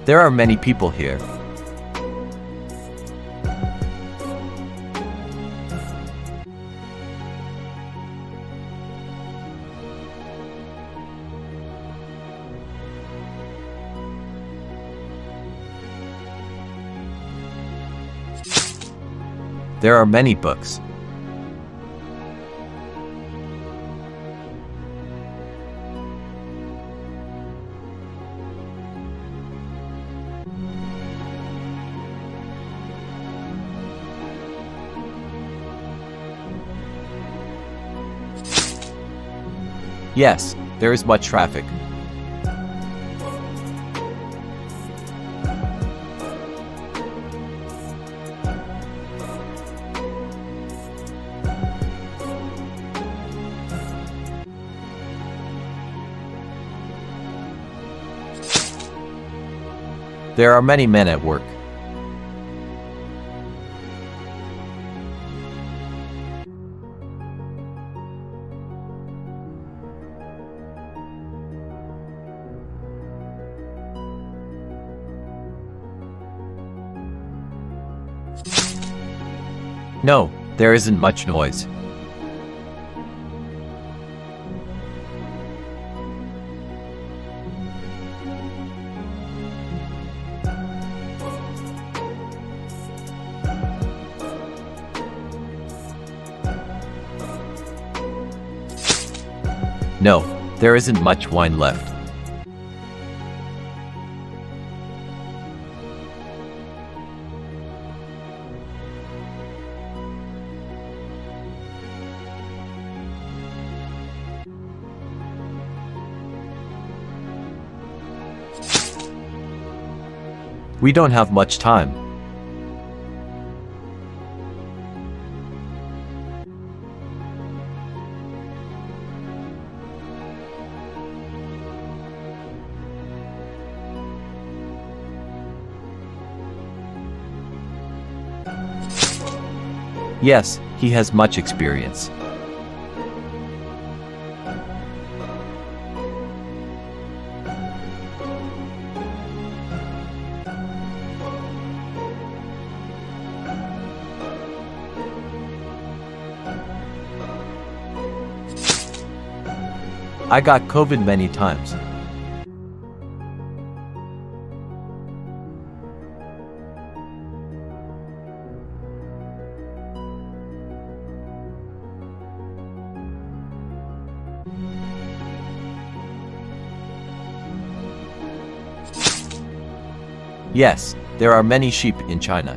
There are many people here. There are many books. Yes, there is much traffic. There are many men at work. No, there isn't much noise. No, there isn't much wine left. We don't have much time. Yes, he has much experience. I got COVID many times. Yes, there are many sheep in China.